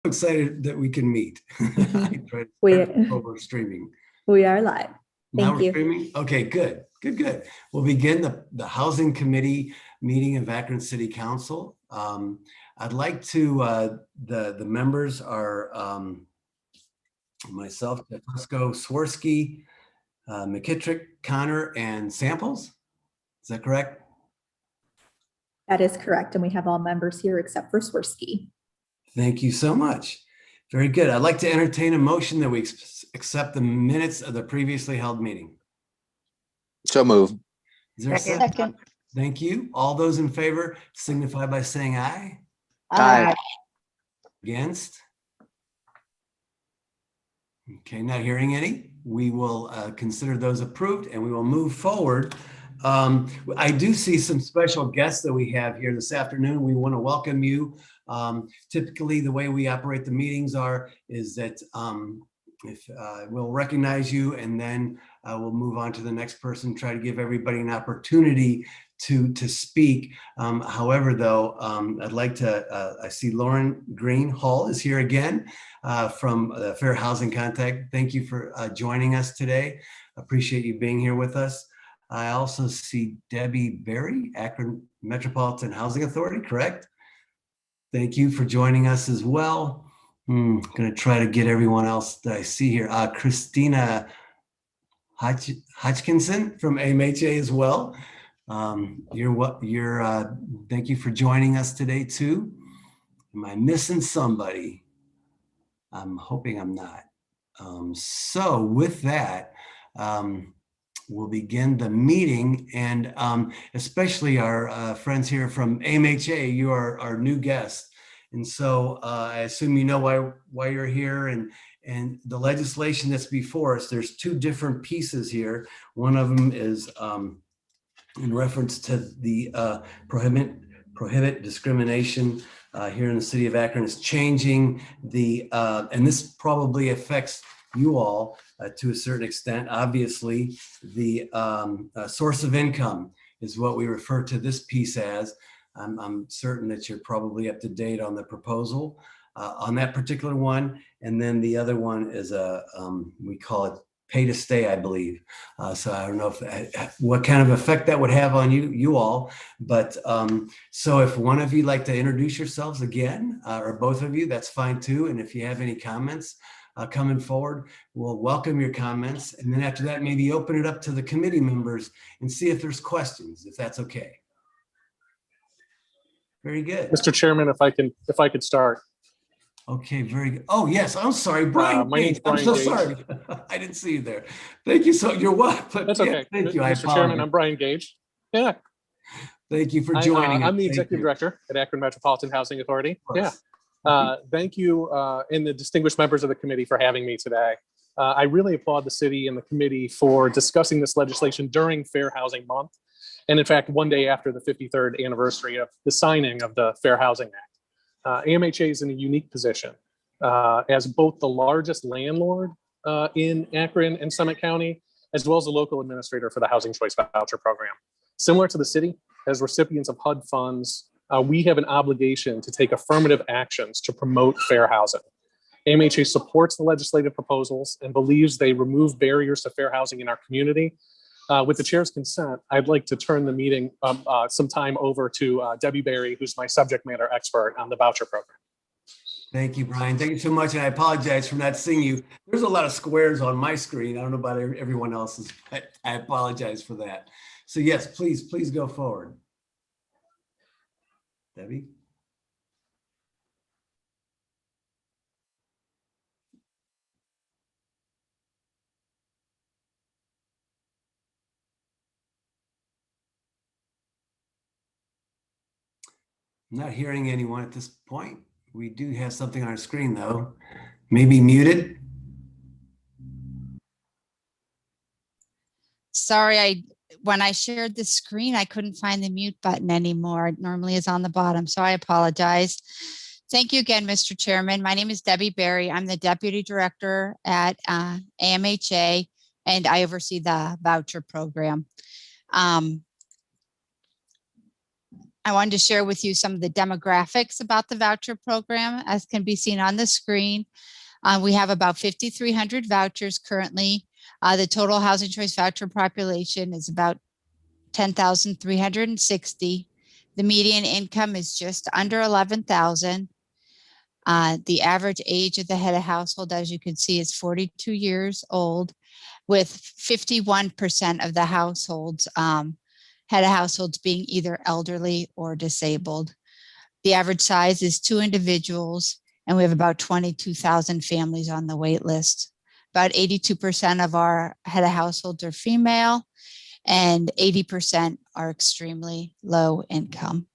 Excited that we can meet. I tried over streaming. We are live. Now we're streaming. Okay, good. We'll begin the Housing Committee meeting of Akron City Council. I'd like to, the members are myself, Fusco, Swirsky, McKittrick, Connor, and Samples. Is that correct? That is correct. And we have all members here except for Swirsky. Thank you so much. Very good. I'd like to entertain a motion that we accept the minutes of the previously held meeting. So move. Is there a second? Thank you. All those in favor signify by saying aye. Aye. Against? Okay, not hearing any. We will consider those approved and we will move forward. I do see some special guests that we have here this afternoon. We want to welcome you. Typically, the way we operate the meetings is that we'll recognize you and then we'll move on to the next person, try to give everybody an opportunity to speak. However, though, I'd like to, I see Lauren Green Hall is here again from the Fair Housing Contact. Thank you for joining us today. Appreciate you being here with us. I also see Debbie Berry, Akron Metropolitan Housing Authority, correct? Thank you for joining us as well. I'm going to try to get everyone else that I see here. Christina Hodgkinson from AMHA as well. Thank you for joining us today too. Am I missing somebody? I'm hoping I'm not. So with that, we'll begin the meeting, and especially our friends here from AMHA, you are our new guests. And so I assume you know why you're here, and the legislation that's before us, there's two different pieces here. One of them is in reference to the prohibit discrimination here in the city of Akron. Is changing the, and this probably affects you all to a certain extent. Obviously, the source of income is what we refer to this piece as. I'm certain that you're probably up to date on the proposal on that particular one. And then the other one is we call it pay to stay, I believe. So I don't know what kind of effect that would have on you all. But so if one of you like to introduce yourselves again, or both of you, that's fine too. And if you have any comments, coming forward, we'll welcome your comments. And then after that, maybe open it up to the committee members and see if there's questions, if that's okay. Very good. Mr. Chairman, if I could start. Okay, very good. Oh, yes, I'm sorry, Brian. My name's Brian I'm so Gage. Sorry. I didn't see you there. Thank you. So you're welcome. That's okay. Yeah, thank you. Mr. Chairman, I'm Brian Gage. Yeah. Thank you for joining. I'm the Executive Director at Akron Metropolitan Housing Authority. Yeah. Thank you and the distinguished members of the committee for having me today. I really applaud the city and the committee for discussing this legislation during Fair Housing Month. And in fact, one day after the 53rd anniversary of the signing of the Fair Housing Act. AMHA is in a unique position as both the largest landlord in Akron and Summit County, as well as the local administrator for the Housing Choice Voucher Program. Similar to the city, as recipients of HUD funds, we have an obligation to take affirmative actions to promote fair housing. AMHA supports the legislative proposals and believes they remove barriers to fair housing in our community. With the chair's consent, I'd like to turn the meeting some time over to Debbie Berry, who's my subject matter expert on the voucher program. Thank you, Brian. Thank you so much. And I apologize for not seeing you. There's a lot of squares on my screen. I don't know about everyone else's, but I apologize for that. So yes, please go forward. Debbie? I'm not hearing anyone at this point. We do have something on our screen though. Maybe muted. Sorry, when I shared the screen, I couldn't find the mute button anymore. It normally is on the bottom, so I apologize. Thank you again, Mr. Chairman. My name is Debbie Berry. I'm the Deputy Director at AMHA, and I oversee the voucher program. I wanted to share with you some of the demographics about the voucher program, as can be seen on the screen. We have about 5,300 vouchers currently. The total housing choice voucher population is about 10,360. The median income is just under 11,000. The average age of the head of household, as you can see, is 42 years old, with 51% of the households, head of households being either elderly or disabled. The average size is 2 individuals, and we have about 22,000 families on the wait list. About 82% of our head of households are female, and 80% are extremely low income.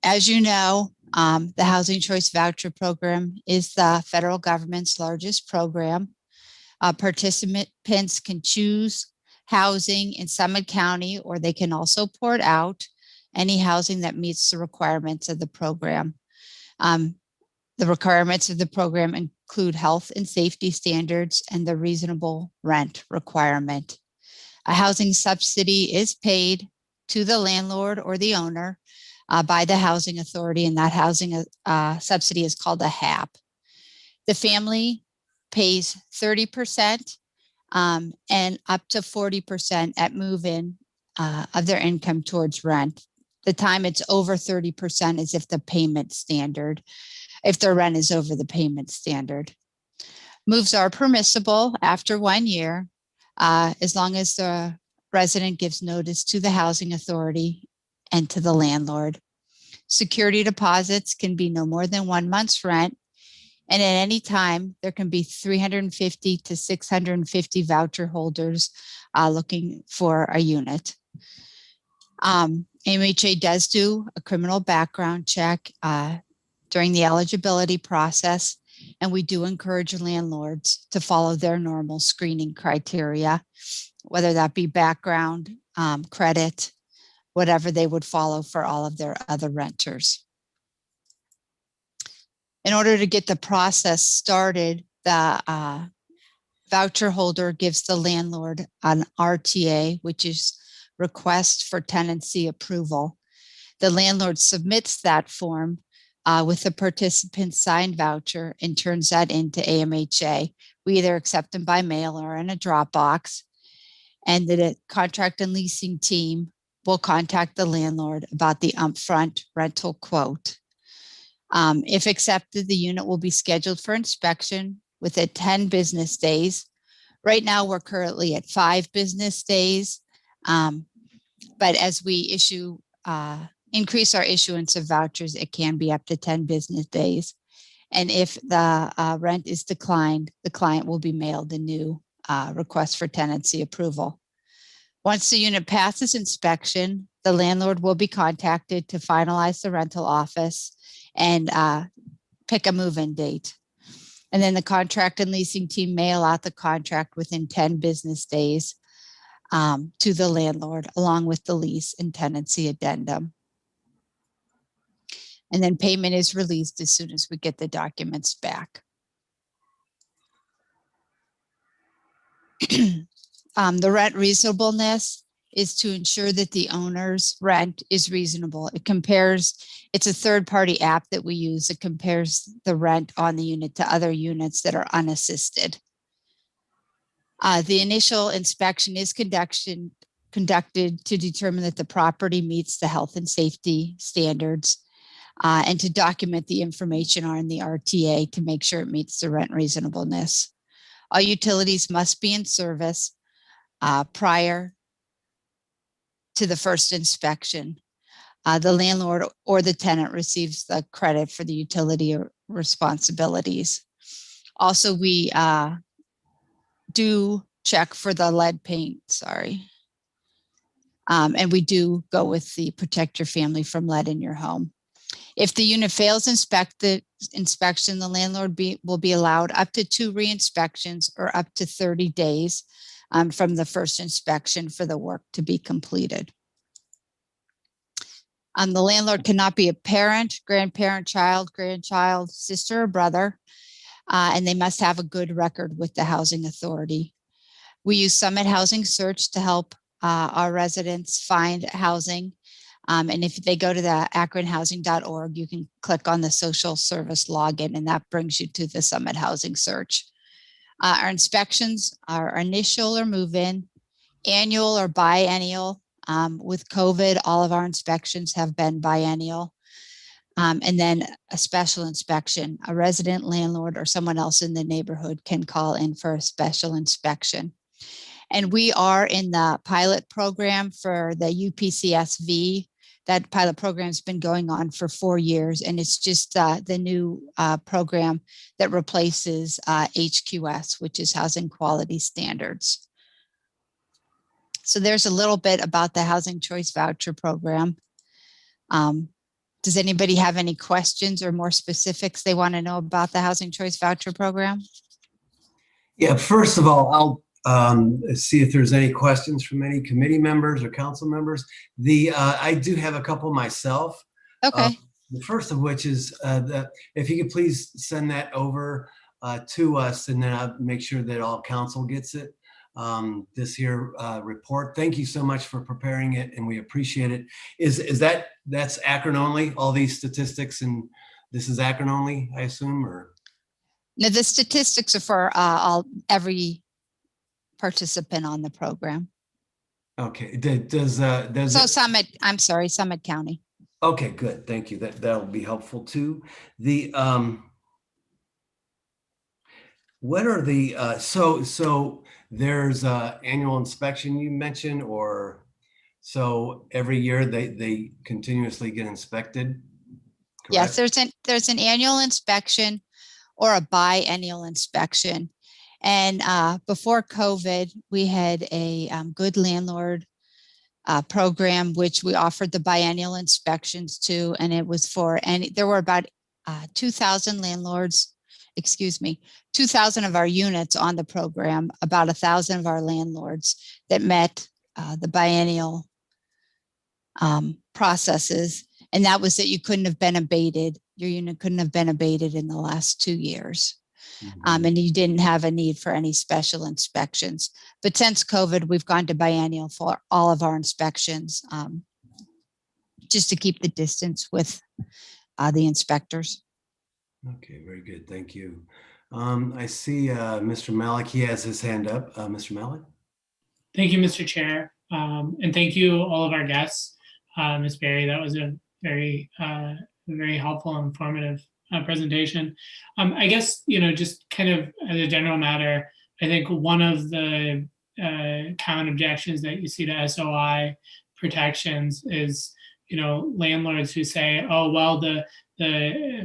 As you know, the Housing Choice Voucher Program is the federal government's largest program. Participants can choose housing in Summit County, or they can also port out any housing that meets the requirements of the program. The requirements of the program include health and safety standards and the reasonable rent requirement. A housing subsidy is paid to the landlord or the owner by the housing authority, and that housing subsidy is called a HAP. The family pays 30% and up to 40% at move-in of their income towards rent. The time it's over 30% is if the payment standard, if their rent is over the payment standard. Moves are permissible after 1 year, as long as the resident gives notice to the housing authority and to the landlord. Security deposits can be no more than 1 month's rent, and at any time, there can be 350 to 650 voucher holders looking for a unit. AMHA does do a criminal background check during the eligibility process, and we do encourage landlords to follow their normal screening criteria, whether that be background, credit, whatever they would follow for all of their other renters. In order to get the process started, the voucher holder gives the landlord an RTA, which is request for tenancy approval. The landlord submits that form with the participant's signed voucher and turns that into AMHA. We either accept them by mail or in a Dropbox, and the contract and leasing team will contact the landlord about the upfront rental quote. If accepted, the unit will be scheduled for inspection within 10 business days. Right now, we're currently at 5 business days, but as we increase our issuance of vouchers, it can be up to 10 business days. And if the rent is declined, the client will be mailed a new request for tenancy approval. Once the unit passes inspection, the landlord will be contacted to finalize the rental office and pick a move-in date. And then the contract and leasing team mail out the contract within 10 business days to the landlord, along with the lease and tenancy addendum. And then payment is released as soon as we get the documents back. The rent reasonableness is to ensure that the owner's rent is reasonable. It's a third-party app that we use. It compares the rent on the unit to other units that are unassisted. The initial inspection is conducted to determine that the property meets the health and safety standards and to document the information on the RTA to make sure it meets the rent reasonableness. All utilities must be in service prior to the first inspection. The landlord or the tenant receives the credit for the utility responsibilities. Also, we do check for the lead paint, and we do go with the protect your family from lead in your home. If the unit fails inspection, the landlord will be allowed up to 2 re-inspections or up to 30 days from the first inspection for the work to be completed. The landlord cannot be a parent, grandparent, child, grandchild, sister, or brother, and they must have a good record with the housing authority. We use Summit Housing Search to help our residents find housing. And if they go to the akronhousing.org, you can click on the social service login, and that brings you to the Summit Housing Search. Our inspections are initial or move-in, annual or biennial. With COVID, all of our inspections have been biennial. And then a special inspection. A resident, landlord, or someone else in the neighborhood can call in for a special inspection. And we are in the pilot program for the UPCSV. That pilot program has been going on for 4 years, and it's just the new program that replaces HQS, which is Housing Quality Standards. So there's a little bit about the Housing Choice Voucher Program. Does anybody have any questions or more specifics they want to know about the Housing Choice Voucher Program? Yeah, first of all, I'll see if there's any questions from any committee members or council members. I do have a couple myself. Okay. The first of which is that if you could please send that over to us, and then I'll make sure that all council gets it. This here report. Thank you so much for preparing it, and we appreciate it. That's Akron only? All these statistics, and this is Akron only, I assume, or? No, the statistics are for every participant on the program. Okay. Does So Summit County. Okay, good. Thank you. That'll be helpful too. What are the so there's annual inspection you mentioned, or so every year they continuously get inspected? Correct? Yes, there's an annual inspection or a biennial inspection. And before COVID, we had a good landlord program, which we offered the biennial inspections to, and it was there were about 2,000 landlords, 2,000 of our units on the program, about 1,000 of our landlords that met the biennial processes. And that was that you couldn't have been abated. Your unit couldn't have been abated in the last 2 years. And you didn't have a need for any special inspections. But since COVID, we've gone to biennial for all of our inspections, just to keep the distance with the inspectors. Okay, very good. Thank you. I see Mr. Malik, he has his hand up. Mr. Malik? Thank you, Mr. Chair. And thank you, all of our guests. Ms. Berry, that was a very helpful and informative presentation. I guess, just kind of as a general matter, I think one of the common objections that you see to SOI protections is, landlords who say, oh, well, the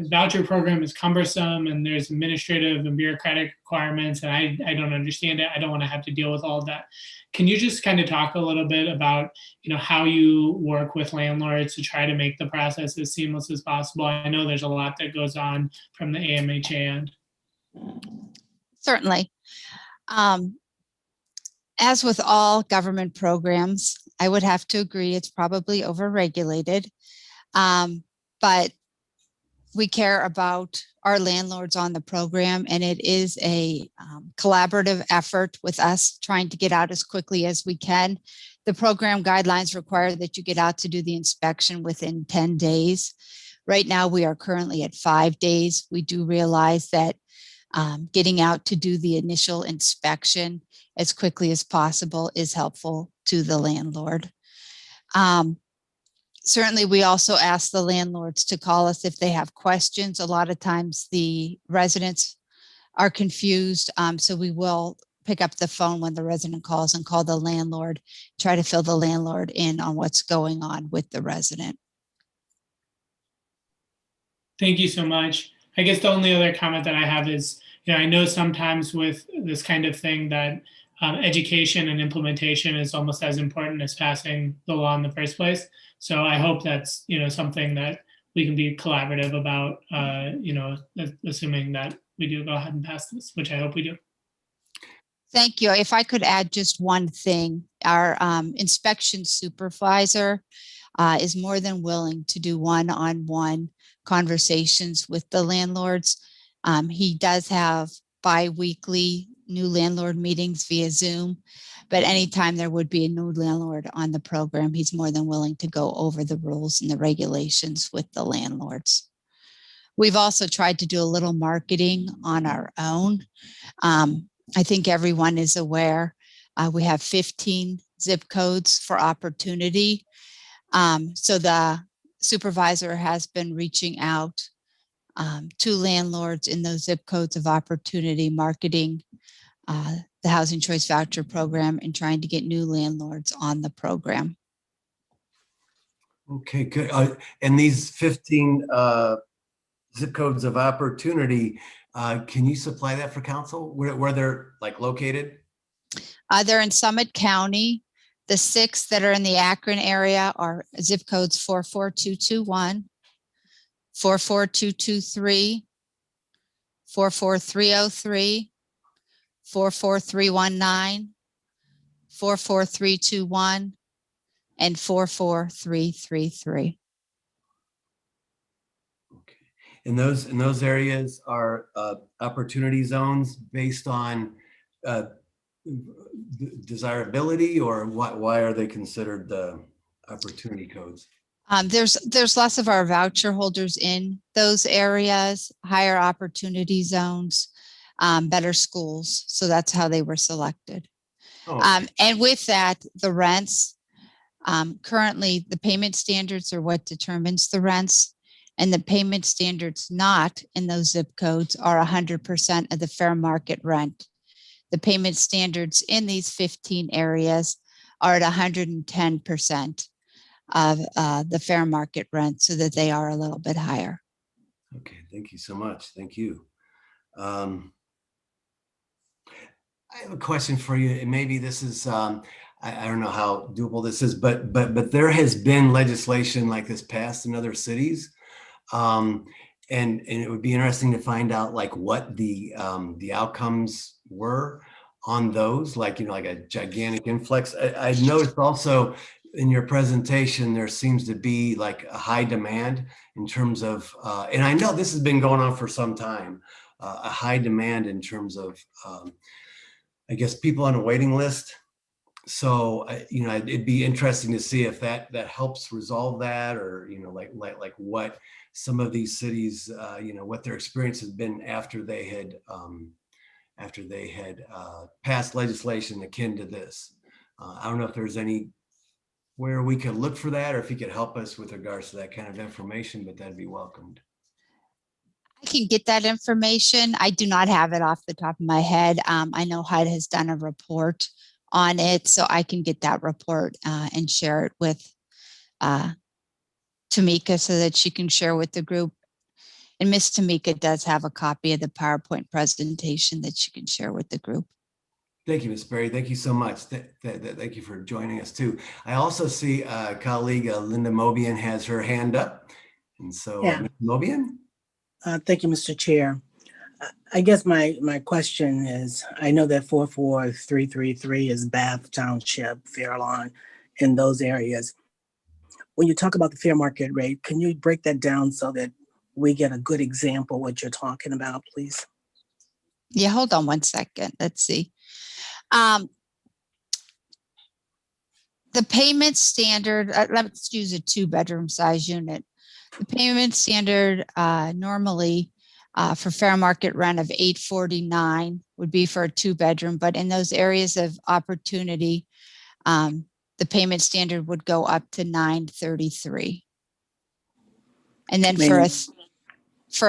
voucher program is cumbersome and there's administrative and bureaucratic requirements, and I don't understand it. I don't want to have to deal with all of that. Can you just kind of talk a little bit about, how you work with landlords to try to make the process as seamless as possible? I know there's a lot that goes on from the AMHA end. Certainly. As with all government programs, I would have to agree it's probably overregulated, but we care about our landlords on the program, and it is a collaborative effort with us trying to get out as quickly as we can. The program guidelines require that you get out to do the inspection within 10 days. Right now, we are currently at 5 days. We do realize that getting out to do the initial inspection as quickly as possible is helpful to the landlord. Certainly, we also ask the landlords to call us if they have questions. A lot of times the residents are confused, so we will pick up the phone when the resident calls and call the landlord, try to fill the landlord in on what's going on with the resident. Thank you so much. I guess the only other comment that I have is, I know sometimes with this kind of thing that education and implementation is almost as important as passing the law in the first place. So I hope that's, something that we can be collaborative about, assuming that we do go ahead and pass this, which I hope we do. Thank you. If I could add just one thing, our inspection supervisor is more than willing to do one-on-one conversations with the landlords. He does have bi-weekly new landlord meetings via Zoom, but anytime there would be a new landlord on the program, he's more than willing to go over the rules and the regulations with the landlords. We've also tried to do a little marketing on our own. I think everyone is aware. We have 15 zip codes for opportunity. So the supervisor has been reaching out to landlords in those zip codes of opportunity, marketing the Housing Choice Voucher program and trying to get new landlords on the program. Okay, good. And these 15 zip codes of opportunity, can you supply that for council? Where they're like located? They're in Summit County. The 6 that are in the Akron area are zip codes 44221, 44223, 44303, 44319, 44321, and 44333. Okay. And those areas are opportunity zones based on desirability, or why are they considered the opportunity codes? There's lots of our voucher holders in those areas, higher opportunity zones, better schools. So that's how they were selected. Oh, okay. And with that, the rents, currently the payment standards are what determines the rents, and the payment standards not in those zip codes are 100% of the fair market rent. The payment standards in these 15 areas are at 110% of the fair market rent, so that they are a little bit higher. Okay, thank you so much. Thank you. I have a question for you, and maybe this is I don't know how doable this is, but there has been legislation like this passed in other cities, and it would be interesting to find out like what the outcomes were on those, like like a gigantic influx. I noticed also in your presentation there seems to be like a high demand in terms of, and I know this has been going on for some time, a high demand in terms of I guess people on a waiting list. So it'd be interesting to see if that helps resolve that, or like what some of these cities what their experience has been after they had passed legislation akin to this. I don't know if there's any where we could look for that, or if you could help us with regards to that kind of information, but that'd be welcomed. I can get that information. I do not have it off the top of my head. I know HUD has done a report on it, so I can get that report and share it with Tamika so that she can share with the group. And Miss Tamika does have a copy of the PowerPoint presentation that she can share with the group. Thank you, Ms. Berry. Thank you so much. Thank you for joining us too. I also see colleague Linda Mobian has her hand up. And so, Yeah. Ms. Mobian? Thank you, Mr. Chair. I guess my question is, I know that 44333 is Bath Township, Fairlawn, in those areas. When you talk about the fair market rate, can you break that down so that we get a good example of what you're talking about, please? Yeah, hold on one second. Let's see. The payment standard, let's use a 2-bedroom size unit. The payment standard normally for fair market rent of $849 would be for a 2-bedroom, but in those areas of opportunity, the payment standard would go up to $933. And then for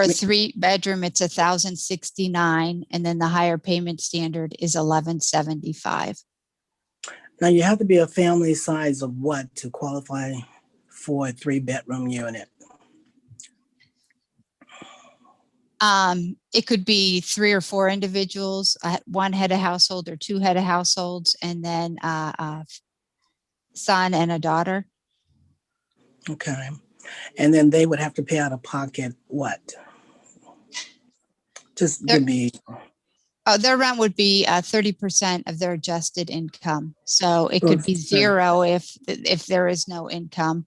a 3-bedroom, it's $1,069, and then the higher payment standard is $1,175. Now, you have to be a family size of what to qualify for a 3-bedroom unit? It could be 3 or 4 individuals, 1 head of household or 2 head of households, and then a son and a daughter. Okay. And then they would have to pay out of pocket what? Just give me. Oh, their rent would be 30% of their adjusted income. So it could be 0 if there is no income.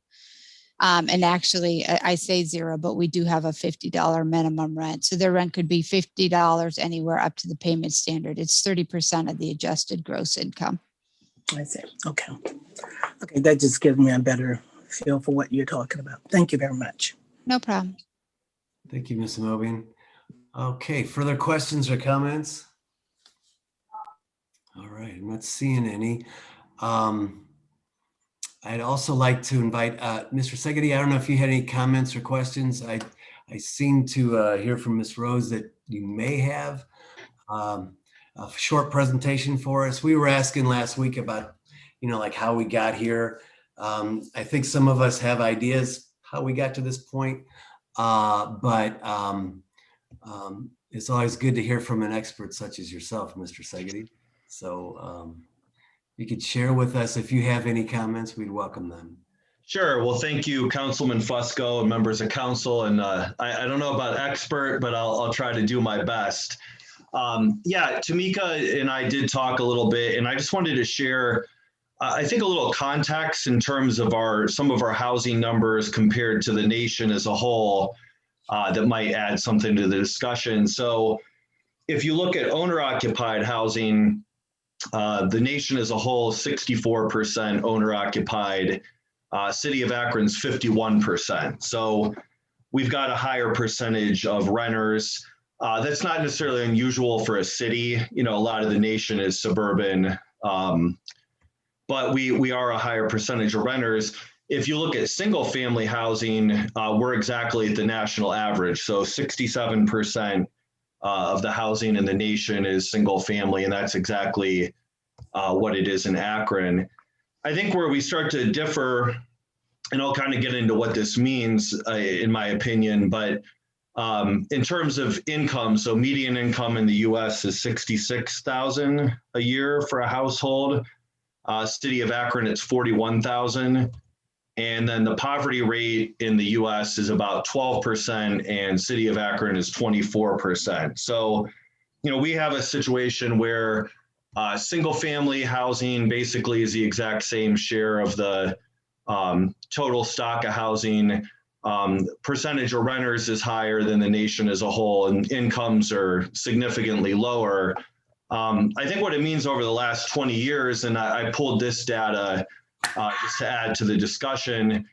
And actually, I say zero, but we do have a $50 minimum rent. So their rent could be $50 anywhere up to the payment standard. It's 30% of the adjusted gross income. I see. Okay. Okay, that just gives me a better feel for what you're talking about. Thank you very much. No problem. Thank you, Ms. Mobian. Okay, further questions or comments? All right, I'm not seeing any. I'd also like to invite Mr. Subsidy. I don't know if you had any comments or questions. I seem to hear from Ms. Rose that you may have a short presentation for us. We were asking last week about, like how we got here. I think some of us have ideas how we got to this point, but it's always good to hear from an expert such as yourself, Mr. Subsidy. So you could share with us if you have any comments, we'd welcome them. Sure. Well, thank you, Councilman Fusco and members of council. And I don't know about expert, but I'll try to do my best. Yeah, Tamika and I did talk a little bit, and I just wanted to share, I think, a little context in terms of some of our housing numbers compared to the nation as a whole that might add something to the discussion. So if you look at owner-occupied housing, the nation as a whole, 64% owner-occupied. City of Akron's 51%. So we've got a higher percentage of renters. That's not necessarily unusual for a city. A lot of the nation is suburban, but we are a higher percentage of renters. If you look at single family housing, we're exactly at the national average. So 67% of the housing in the nation is single family, and that's exactly what it is in Akron. I think where we start to differ, and I'll kind of get into what this means in my opinion, but in terms of income, so median income in the US is $66,000 a year for a household. City of Akron, it's $41,000. And then the poverty rate in the US is about 12%, and City of Akron is 24%. So, we have a situation where single family housing basically is the exact same share of the total stock of housing. Percentage of renters is higher than the nation as a whole, and incomes are significantly lower. I think what it means over the last 20 years, and I pulled this data just to add to the discussion,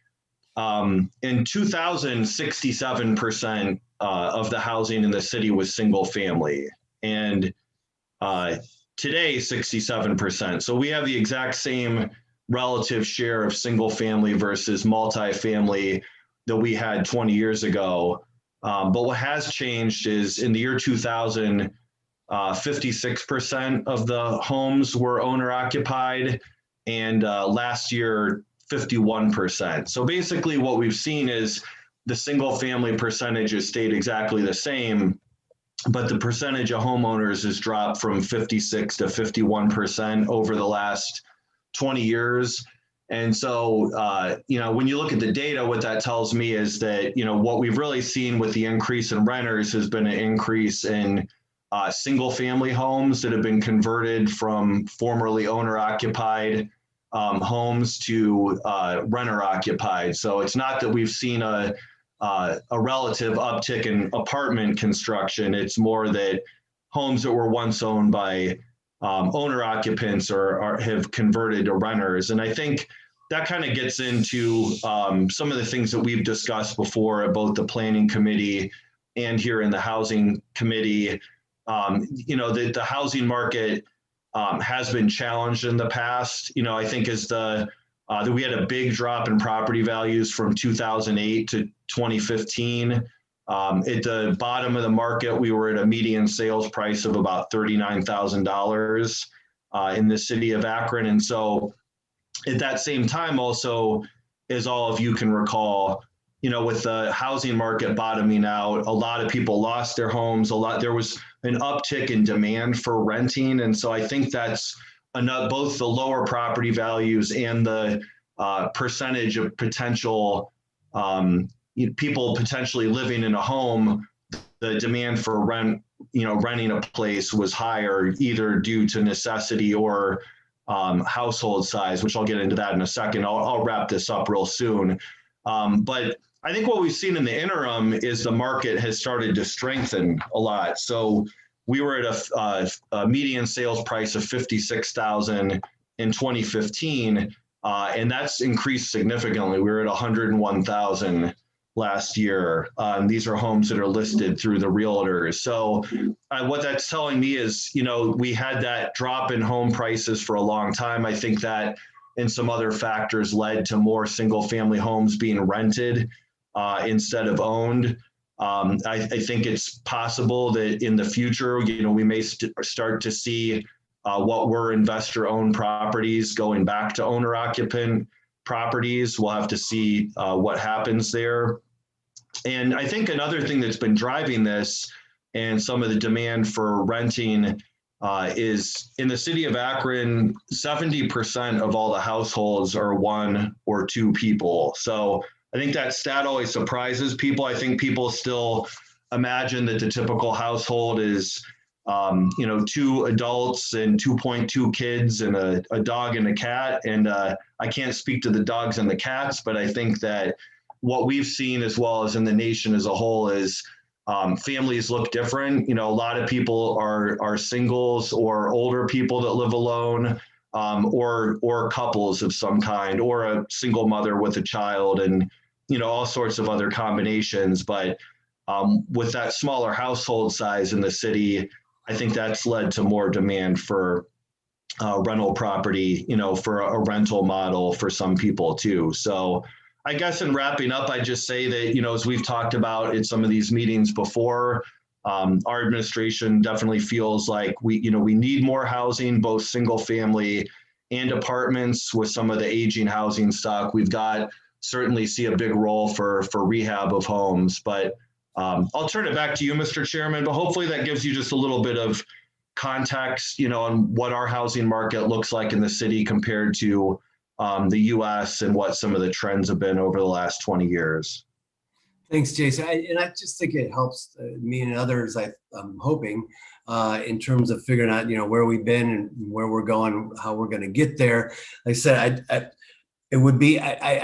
in 2000, 67% of the housing in the city was single family. And today, 67%. So we have the exact same relative share of single family versus multifamily that we had 20 years ago. But what has changed is in the year 2000, 56% of the homes were owner occupied, and last year, 51%. So basically what we've seen is the single family percentage has stayed exactly the same, but the percentage of homeowners has dropped from 56 to 51% over the last 20 years. And so, when you look at the data, what that tells me is that, what we've really seen with the increase in renters has been an increase in single family homes that have been converted from formerly owner occupied homes to renter occupied. So it's not that we've seen a relative uptick in apartment construction. It's more that homes that were once owned by owner occupants have converted to renters. And I think that kind of gets into some of the things that we've discussed before at both the planning committee and here in the housing committee. The housing market has been challenged in the past. I think as that we had a big drop in property values from 2008 to 2015. At the bottom of the market, we were at a median sales price of about $39,000 in the city of Akron. And so at that same time also, as all of you can recall, with the housing market bottoming out, a lot of people lost their homes. There was an uptick in demand for renting. And so I think that's both the lower property values and the percentage of potential people potentially living in a home, the demand for renting a place was higher, either due to necessity or household size, which I'll get into that in a second. I'll wrap this up real soon. But I think what we've seen in the interim is the market has started to strengthen a lot. So we were at a median sales price of $56,000 in 2015, and that's increased significantly. We were at $101,000 last year. These are homes that are listed through the realtors. So what that's telling me is, we had that drop in home prices for a long time. I think that and some other factors led to more single family homes being rented instead of owned. I think it's possible that in the future, we may start to see what were investor owned properties going back to owner occupant properties. We'll have to see what happens there. And I think another thing that's been driving this and some of the demand for renting is in the city of Akron, 70% of all the households are one or two people. So I think that stat always surprises people. I think people still imagine that the typical household is, 2 adults and 2.2 kids and a dog and a cat. And I can't speak to the dogs and the cats, but I think that what we've seen as well as in the nation as a whole is families look different. A lot of people are singles or older people that live alone, or couples of some kind, or a single mother with a child, and all sorts of other combinations. But with that smaller household size in the city, I think that's led to more demand for rental property, for a rental model for some people too. So I guess in wrapping up, I just say that, as we've talked about in some of these meetings before, our administration definitely feels like we need more housing, both single family and apartments. With some of the aging housing stock we've got, certainly see a big role for rehab of homes. But I'll turn it back to you, Mr. Chairman, but hopefully that gives you just a little bit of context, on what our housing market looks like in the city compared to the U.S. and what some of the trends have been over the last 20 years. Thanks, Jason. I just think it helps me and others, I'm hoping, in terms of figuring out, where we've been and where we're going, how we're going to get there. Like I said, I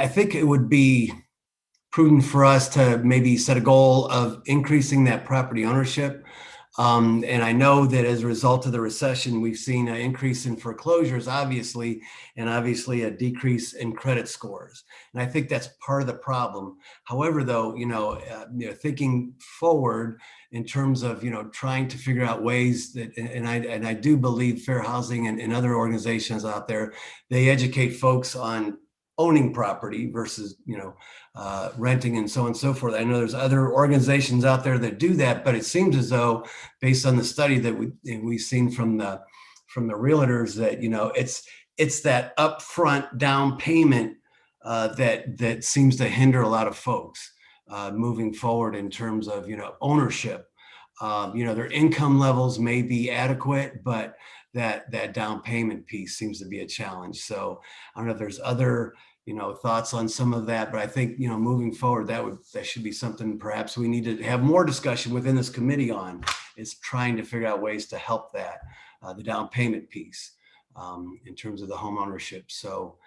think it would be prudent for us to maybe set a goal of increasing that property ownership. And I know that as a result of the recession, we've seen an increase in foreclosures, obviously, and obviously a decrease in credit scores. And I think that's part of the problem. However, though, thinking forward in terms of, trying to figure out ways that, and I do believe Fair Housing and other organizations out there, they educate folks on owning property versus, renting and so on and so forth. I know there's other organizations out there that do that, but it seems as though, based on the study that we've seen from the realtors, that, it's that upfront down payment that seems to hinder a lot of folks moving forward in terms of, ownership. Their income levels may be adequate, but that down payment piece seems to be a challenge. So I don't know if there's other, thoughts on some of that, but I think, moving forward, that should be something perhaps we need to have more discussion within this committee on, is trying to figure out ways to help that, the down payment piece in terms of the home ownership. So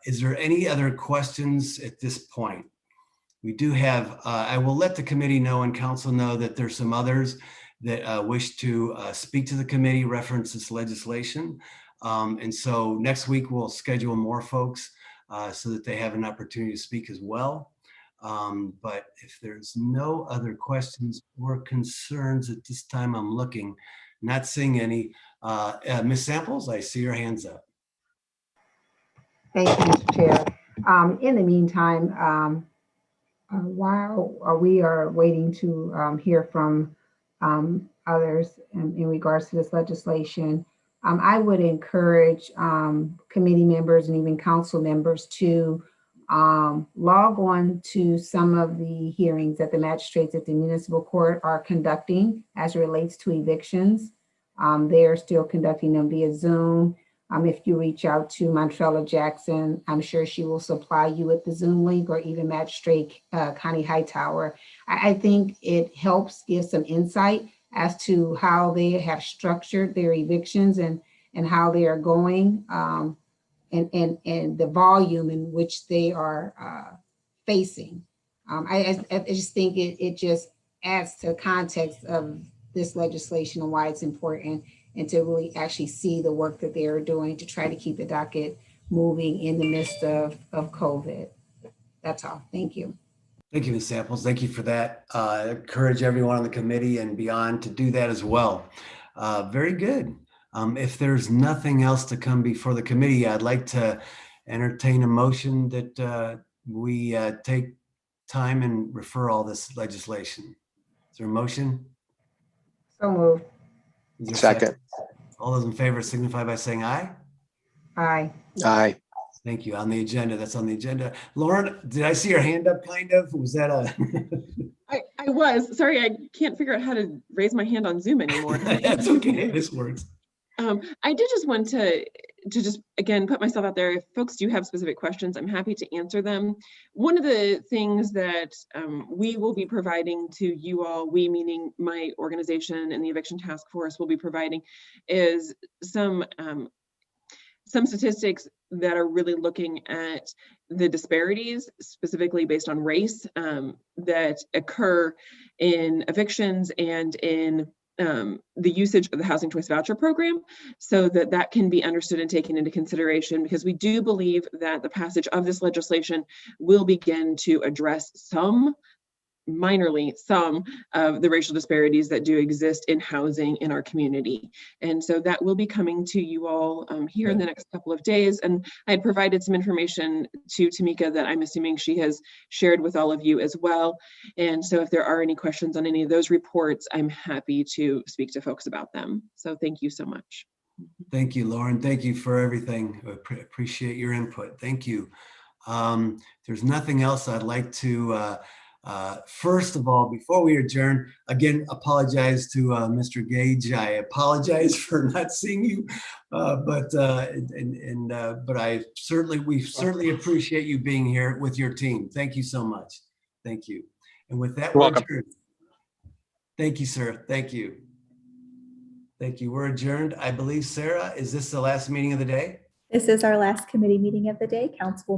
is there any other questions at this point? We do have, I will let the committee know and council know that there's some others that wish to speak to the committee, reference this legislation. And so next week we'll schedule more folks so that they have an opportunity to speak as well. But if there's no other questions or concerns at this time, I'm looking, not seeing any. Ms. Samples, I see your hands up. Thank you, Mr. Chair. In the meantime, while we are waiting to hear from others in regards to this legislation, I would encourage committee members and even council members to log on to some of the hearings that the magistrates at the municipal court are conducting as it relates to evictions. They are still conducting them via Zoom. If you reach out to Montrella Jackson, I'm sure she will supply you with the Zoom link, or even Magistrate Connie Hightower. I think it helps give some insight as to how they have structured their evictions and how they are going, and the volume in which they are facing. I just think it just adds to context of this legislation and why it's important, and to really actually see the work that they are doing to try to keep the docket moving in the midst of COVID. That's all. Thank you. Thank you, Ms. Samples. Thank you for that. Encourage everyone on the committee and beyond to do that as well. Very good. If there's nothing else to come before the committee, I'd like to entertain a motion that we take time and refer all this legislation. Is there a motion? So moved. Is there a Second. All those in favor signify by saying aye. Aye. Aye. Thank you. On the agenda, that's on the agenda. Lauren, did I see your hand up kind of? Was that a? I was, sorry, I can't figure out how to raise my hand on Zoom anymore. That's okay, this works. I did just want to just, again, put myself out there. If folks do have specific questions, I'm happy to answer them. One of the things that we will be providing to you all, we meaning my organization and the eviction task force will be providing, is some statistics that are really looking at the disparities, specifically based on race, that occur in evictions and in the usage of the Housing Choice Voucher program, so that that can be understood and taken into consideration, because we do believe that the passage of this legislation will begin to address minorly some of the racial disparities that do exist in housing in our community. And so that will be coming to you all here in the next couple of days. And I had provided some information to Tamika that I'm assuming she has shared with all of you as well. And so if there are any questions on any of those reports, I'm happy to speak to folks about them. So thank you so much. Thank you, Lauren. Thank you for everything. Appreciate your input. Thank you. There's nothing else I'd like to first of all, before we adjourn, again, apologize to Mr. Gage. I apologize for not seeing you, but we certainly appreciate you being here with your team. Thank you so much. Thank you. And with that, You're welcome. adjourned. Thank you, sir. Thank you. Thank you. We're adjourned. I believe, Sarah, is this the last meeting of the day? This is our last committee meeting of the day. Council will meet